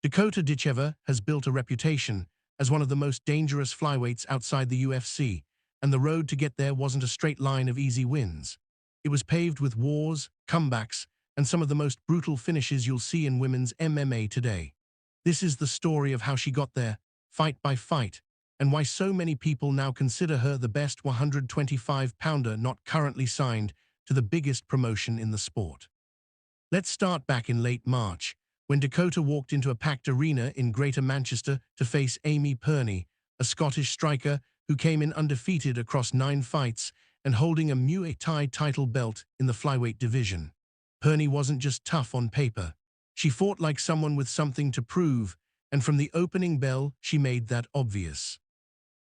Dakota Ditcheva has built a reputation as one of the most dangerous flyweights outside the UFC, and the road to get there wasn't a straight line of easy wins. It was paved with wars, comebacks, and some of the most brutal finishes you'll see in women's MMA today. This is the story of how she got there, fight by fight, and why so many people now consider her the best 125-pounder not currently signed to the biggest promotion in the sport. Let's start back in late March, when Dakota walked into a packed arena in Greater Manchester to face Amy Perney, a Scottish striker who came in undefeated across 9 fights and holding a Muay Thai title belt in the flyweight division. Perney wasn't just tough on paper. She fought like someone with something to prove, and from the opening bell, she made that obvious.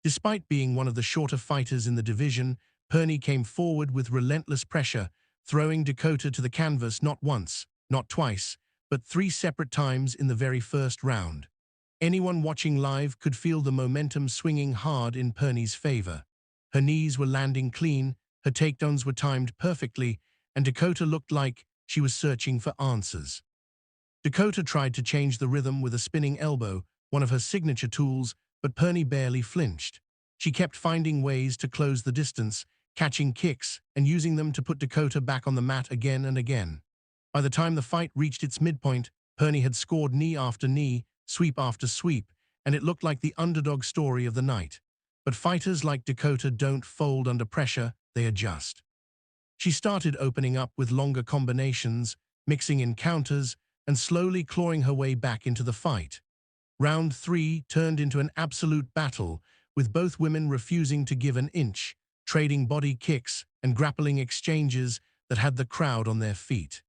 Despite being one of the shorter fighters in the division, Perney came forward with relentless pressure, throwing Dakota to the canvas not once, not twice, but 3 separate times in the very first round. Anyone watching live could feel the momentum swinging hard in Perney's favor. Her knees were landing clean, her takedowns were timed perfectly, and Dakota looked like she was searching for answers. Dakota tried to change the rhythm with a spinning elbow, one of her signature tools, but Perney barely flinched. She kept finding ways to close the distance, catching kicks and using them to put Dakota back on the mat again and again. By the time the fight reached its midpoint, Perney had scored knee after knee, sweep after sweep, and it looked like the underdog story of the night. But fighters like Dakota don't fold under pressure, they adjust. She started opening up with longer combinations, mixing in counters, and slowly clawing her way back into the fight. Round 3 turned into an absolute battle, with both women refusing to give an inch, trading body kicks and grappling exchanges that had the crowd on their feet.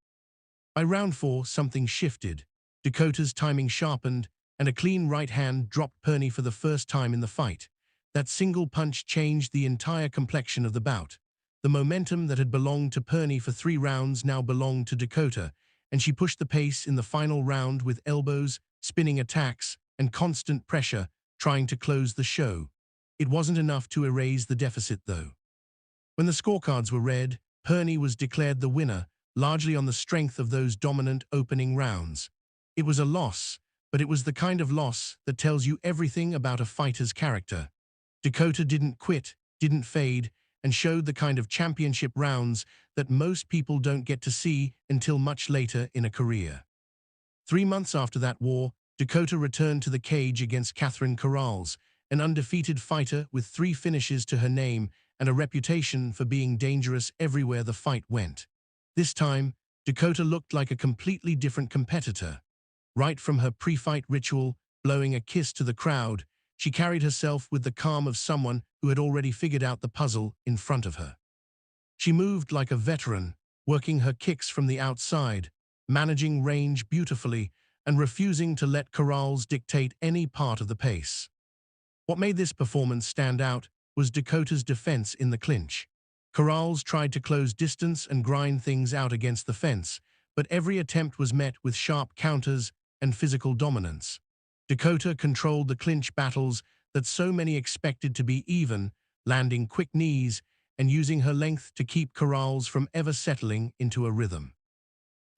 By round 4, something shifted. Dakota's timing sharpened, and a clean right hand dropped Perney for the first time in the fight. That single punch changed the entire complexion of the bout. The momentum that had belonged to Perney for 3 rounds now belonged to Dakota, and she pushed the pace in the final round with elbows, spinning attacks, and constant pressure, trying to close the show. It wasn't enough to erase the deficit, though. When the scorecards were read, Perney was declared the winner, largely on the strength of those dominant opening rounds. It was a loss, but it was the kind of loss that tells you everything about a fighter's character. Dakota didn't quit, didn't fade, and showed the kind of championship rounds that most people don't get to see until much later in a career. 3 months after that war, Dakota returned to the cage against Catherine Corrales, an undefeated fighter with 3 finishes to her name and a reputation for being dangerous everywhere the fight went. This time, Dakota looked like a completely different competitor. Right from her pre-fight ritual, blowing a kiss to the crowd, she carried herself with the calm of someone who had already figured out the puzzle in front of her. She moved like a veteran, working her kicks from the outside, managing range beautifully, and refusing to let Corrales dictate any part of the pace. What made this performance stand out was Dakota's defense in the clinch. Corrales tried to close distance and grind things out against the fence, but every attempt was met with sharp counters and physical dominance. Dakota controlled the clinch battles that so many expected to be even, landing quick knees and using her length to keep Corrales from ever settling into a rhythm.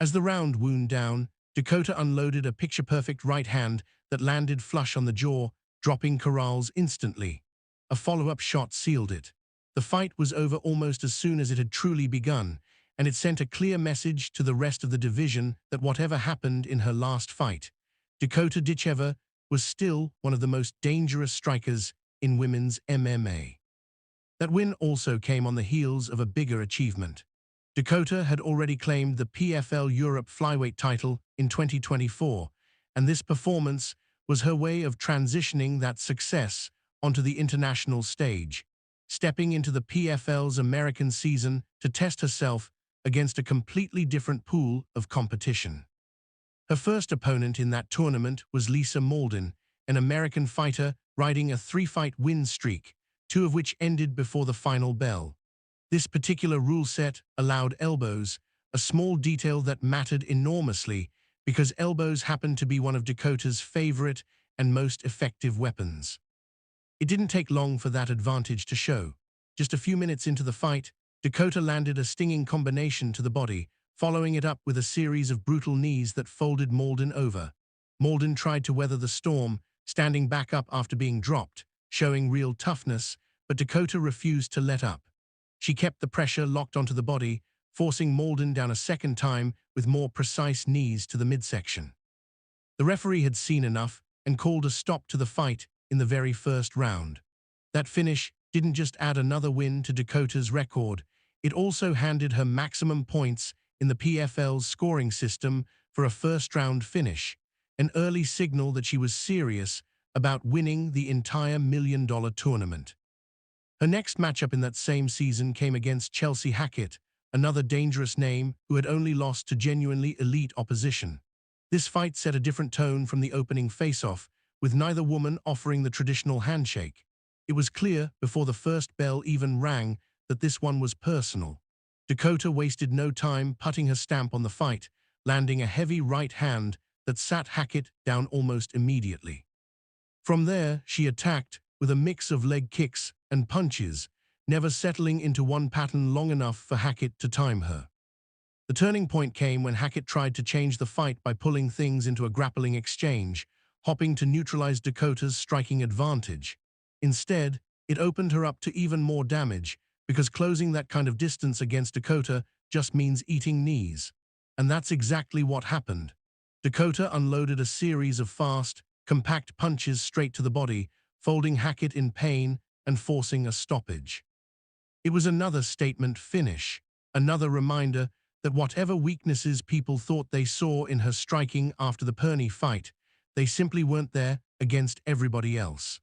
As the round wound down, Dakota unloaded a picture-perfect right hand that landed flush on the jaw, dropping Corrales instantly. A follow-up shot sealed it. The fight was over almost as soon as it had truly begun, and it sent a clear message to the rest of the division that whatever happened in her last fight, Dakota Ditcheva was still one of the most dangerous strikers in women's MMA. That win also came on the heels of a bigger achievement. Dakota had already claimed the PFL Europe flyweight title in 2024, and this performance was her way of transitioning that success onto the international stage, stepping into the PFL's American season to test herself against a completely different pool of competition. Her first opponent in that tournament was Lisa Malden, an American fighter riding a 3-fight win streak, 2 of which ended before the final bell. This particular rule set allowed elbows, a small detail that mattered enormously because elbows happened to be one of Dakota's favorite and most effective weapons. It didn't take long for that advantage to show. Just a few minutes into the fight, Dakota landed a stinging combination to the body, following it up with a series of brutal knees that folded Malden over. Malden tried to weather the storm, standing back up after being dropped, showing real toughness, but Dakota refused to let up. She kept the pressure locked onto the body, forcing Malden down a second time with more precise knees to the midsection. The referee had seen enough and called a stop to the fight in the very first round. That finish didn't just add another win to Dakota's record, it also handed her maximum points in the PFL's scoring system for a first-round finish, an early signal that she was serious about winning the entire million-dollar tournament. Her next matchup in that same season came against Chelsea Hackett, another dangerous name who had only lost to genuinely elite opposition. This fight set a different tone from the opening face-off, with neither woman offering the traditional handshake. It was clear before the first bell even rang that this one was personal. Dakota wasted no time putting her stamp on the fight, landing a heavy right hand that sat Hackett down almost immediately. From there, she attacked with a mix of leg kicks and punches, never settling into one pattern long enough for Hackett to time her. The turning point came when Hackett tried to change the fight by pulling things into a grappling exchange, hopping to neutralize Dakota's striking advantage. Instead, it opened her up to even more damage, because closing that kind of distance against Dakota just means eating knees. And that's exactly what happened. Dakota unloaded a series of fast, compact punches straight to the body, folding Hackett in pain and forcing a stoppage. It was another statement finish, another reminder that whatever weaknesses people thought they saw in her striking after the Perney fight, they simply weren't there against everybody else.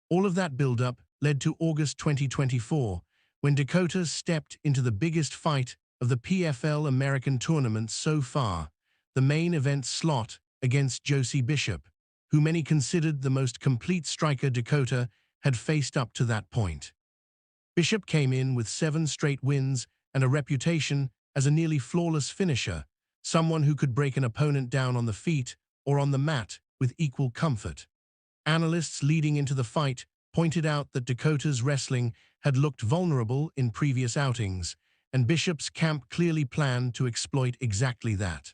All of that build-up led to August 2024, when Dakota stepped into the biggest fight of the PFL American tournament so far, the main event slot against Josie Bishop, who many considered the most complete striker Dakota had faced up to that point. Bishop came in with 7 straight wins and a reputation as a nearly flawless finisher, someone who could break an opponent down on the feet or on the mat with equal comfort. Analysts leading into the fight pointed out that Dakota's wrestling had looked vulnerable in previous outings, and Bishop's camp clearly planned to exploit exactly that.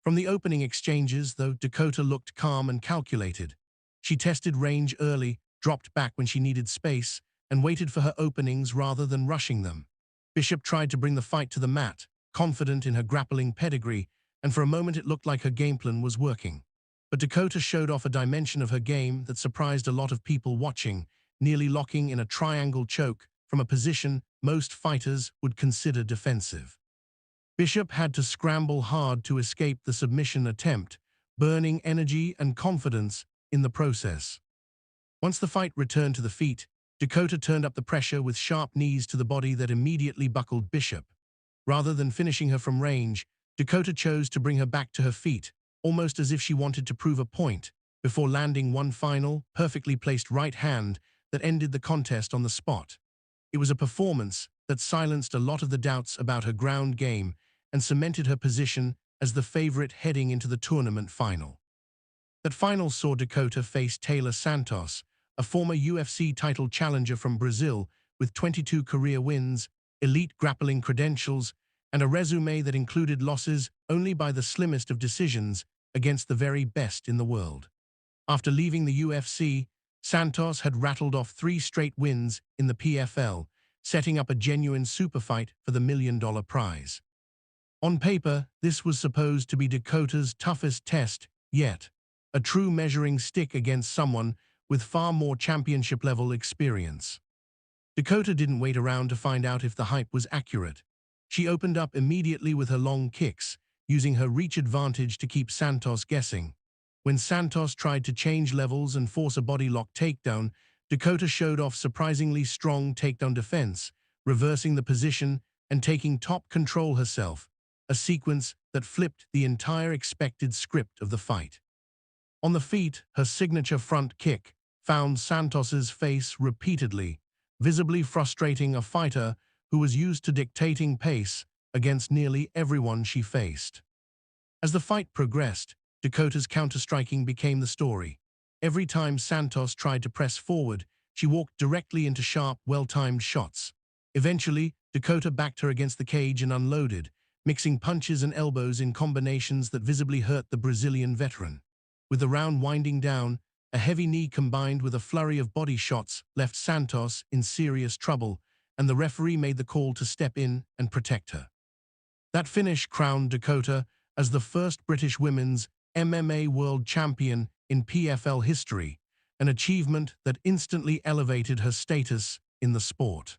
From the opening exchanges, though, Dakota looked calm and calculated. She tested range early, dropped back when she needed space, and waited for her openings rather than rushing them. Bishop tried to bring the fight to the mat, confident in her grappling pedigree, and for a moment it looked like her game plan was working. But Dakota showed off a dimension of her game that surprised a lot of people watching, nearly locking in a triangle choke from a position most fighters would consider defensive. Bishop had to scramble hard to escape the submission attempt, burning energy and confidence in the process. Once the fight returned to the feet, Dakota turned up the pressure with sharp knees to the body that immediately buckled Bishop. Rather than finishing her from range, Dakota chose to bring her back to her feet, almost as if she wanted to prove a point, before landing one final, perfectly placed right hand that ended the contest on the spot. It was a performance that silenced a lot of the doubts about her ground game and cemented her position as the favorite heading into the tournament final. That final saw Dakota face Taylor Santos, a former UFC title challenger from Brazil with 22 career wins, elite grappling credentials, and a resume that included losses only by the slimmest of decisions against the very best in the world. After leaving the UFC, Santos had rattled off 3 straight wins in the PFL, setting up a genuine super fight for the million-dollar prize. On paper, this was supposed to be Dakota's toughest test yet, a true measuring stick against someone with far more championship-level experience. Dakota didn't wait around to find out if the hype was accurate. She opened up immediately with her long kicks, using her reach advantage to keep Santos guessing. When Santos tried to change levels and force a body lock takedown, Dakota showed off surprisingly strong takedown defense, reversing the position and taking top control herself, a sequence that flipped the entire expected script of the fight. On the feet, her signature front kick found Santos's face repeatedly, visibly frustrating a fighter who was used to dictating pace against nearly everyone she faced. As the fight progressed, Dakota's counter-striking became the story. Every time Santos tried to press forward, she walked directly into sharp, well-timed shots. Eventually, Dakota backed her against the cage and unloaded, mixing punches and elbows in combinations that visibly hurt the Brazilian veteran. With the round winding down, a heavy knee combined with a flurry of body shots left Santos in serious trouble, and the referee made the call to step in and protect her. That finish crowned Dakota as the first British women's MMA world champion in PFL history, an achievement that instantly elevated her status in the sport.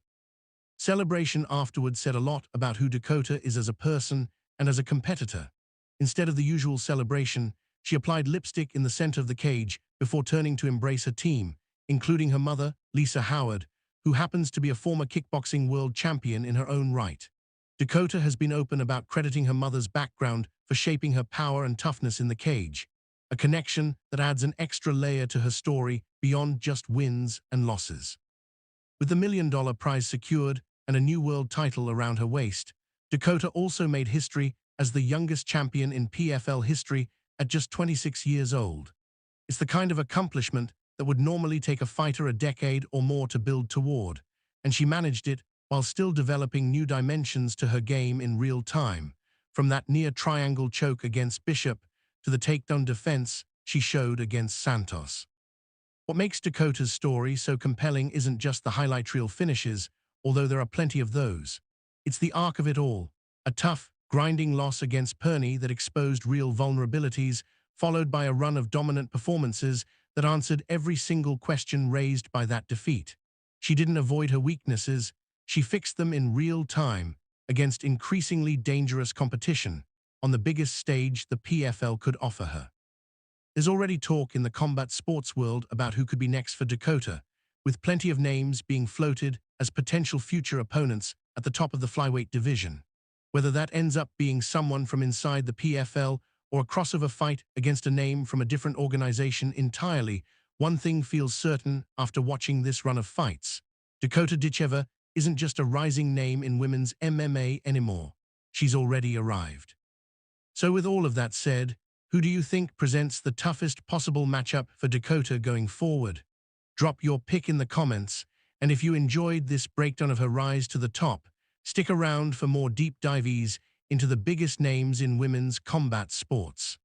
Celebration afterward said a lot about who Dakota is as a person and as a competitor. Instead of the usual celebration, she applied lipstick in the center of the cage before turning to embrace her team, including her mother, Lisa Howard, who happens to be a former kickboxing world champion in her own right. Dakota has been open about crediting her mother's background for shaping her power and toughness in the cage, a connection that adds an extra layer to her story beyond just wins and losses. With the $1 million prize secured and a new world title around her waist, Dakota also made history as the youngest champion in PFL history at just 26 years old. It's the kind of accomplishment that would normally take a fighter a decade or more to build toward, and she managed it while still developing new dimensions to her game in real time, from that near triangle choke against Bishop to the takedown defense she showed against Santos. What makes Dakota's story so compelling isn't just the highlight reel finishes, although there are plenty of those. It's the arc of it all, a tough, grinding loss against Perney that exposed real vulnerabilities, followed by a run of dominant performances that answered every single question raised by that defeat. She didn't avoid her weaknesses, she fixed them in real time against increasingly dangerous competition on the biggest stage the PFL could offer her. There's already talk in the combat sports world about who could be next for Dakota, with plenty of names being floated as potential future opponents at the top of the flyweight division. Whether that ends up being someone from inside the PFL or a crossover fight against a name from a different organization entirely, one thing feels certain after watching this run of fights. Dakota Ditcheva isn't just a rising name in women's MMA anymore. She's already arrived. So with all of that said, who do you think presents the toughest possible matchup for Dakota going forward? Drop your pick in the comments, and if you enjoyed this breakdown of her rise to the top, stick around for more deep dives into the biggest names in women's combat sports.